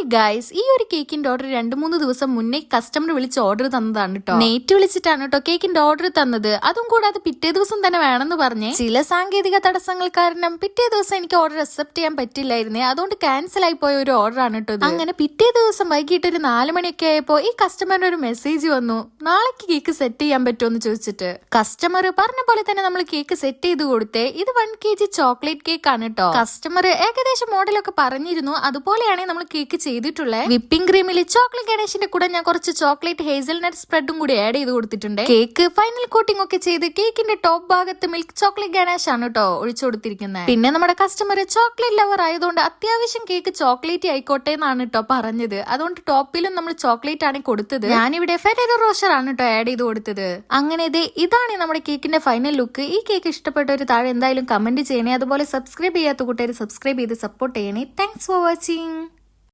Hi guys, ഈ ഒരു കേക്കിന്റെ ഓർഡർ 2-3 ദിവസം മുന്നേ കസ്റ്റമർ വിളിച്ച് ഓർഡർ തന്നതാണ് കേട്ടോ. നെറ്റ് വിളിച്ചിട്ടാണ് കേട്ടോ കേക്കിന്റെ ഓർഡർ തന്നത്. അതും കൂടാതെ പിറ്റേ ദിവസം തന്നെ വേണമെന്ന് പറഞ്ഞ് ചില സാങ്കേതിക തടസ്സങ്ങൾ കാരണം പിറ്റേ ദിവസം എനിക്ക് ഓർഡർ അക്സെപ്റ്റ് ചെയ്യാൻ പറ്റില്ലായിരുന്നേ. അതുകൊണ്ട് ക്യാൻസൽ ആയി പോയ ഒരു ഓർഡർ ആണ് കേട്ടോ. അങ്ങനെ പിറ്റേ ദിവസം വൈകിട്ട് ഒരു 4 മണിയൊക്കെ ആയപ്പോ ഈ കസ്റ്റമറിന് ഒരു മെസ്സേജ് വന്നു, നാളേക്ക് കേക്ക് സെറ്റ് ചെയ്യാൻ പറ്റുമോ എന്ന് ചോദിച്ചിട്ട്. കസ്റ്റമർ പറഞ്ഞ പോലെ തന്നെ നമ്മൾ കേക്ക് സെറ്റ് ചെയ്ത് കൊടുത്തേ. ഇത് 1 kg ചോക്ലേറ്റ് കേക്ക് ആണ് കേട്ടോ. കസ്റ്റമർ ഏകദേശം മോഡലൊക്കെ പറഞ്ഞിരുന്നു. അതുപോലെയാണ് നമ്മൾ കേക്ക് ചെയ്തിട്ടുള്ളത്. വിപ്പിംഗ് ക്രീമിൽ ചോക്ലേറ്റ് ഗണേഷിന്റെ കൂടെ ഞാൻ കുറച്ച് ചോക്ലേറ്റ് ഹേസൽനട്ട് സ്പ്രെഡും കൂടി ആഡ് ചെയ്ത് കൊടുത്തിട്ടുണ്ട്. കേക്ക് ഫൈനൽ കോട്ടിംഗ് ഒക്കെ ചെയ്ത് കേക്കിന്റെ ടോപ്പ് ഭാഗത്ത് മിൽക്ക് ചോക്ലേറ്റ് ഗണേഷ് ആണ് കേട്ടോ ഒഴിച്ചു കൊടുത്തിരിക്കുന്നത്. പിന്നെ നമ്മുടെ കസ്റ്റമർ ചോക്ലേറ്റ് ലവർ ആയതുകൊണ്ട് അത്യാവശ്യം കേക്ക് ചോക്ലേറ്റ് ആയിക്കോട്ടെ എന്നാണ് കേട്ടോ പറഞ്ഞത്. അതുകൊണ്ട് ടോപ്പിലും നമ്മൾ ചോക്ലേറ്റ് ആണ് കൊടുത്തത്. ഞാനിവിടെ ഫെറേറോ റോഷർ ആണ് കേട്ടോ ആഡ് ചെയ്ത് കൊടുത്തത്. അങ്ങനെ ഇതാണ് നമ്മുടെ കേക്കിന്റെ ഫൈനൽ ലുക്ക്. ഈ കേക്ക് ഇഷ്ടപ്പെട്ടവർ താഴെ എന്തായാലും കമന്റ് ചെയ്യണേ. അതുപോലെ സബ്സ്ക്രൈബ് ചെയ്യാത്ത കൂട്ടുകാർ സബ്സ്ക്രൈബ് ചെയ്ത് സപ്പോർട്ട് ചെയ്യണേ. Thanks for watching.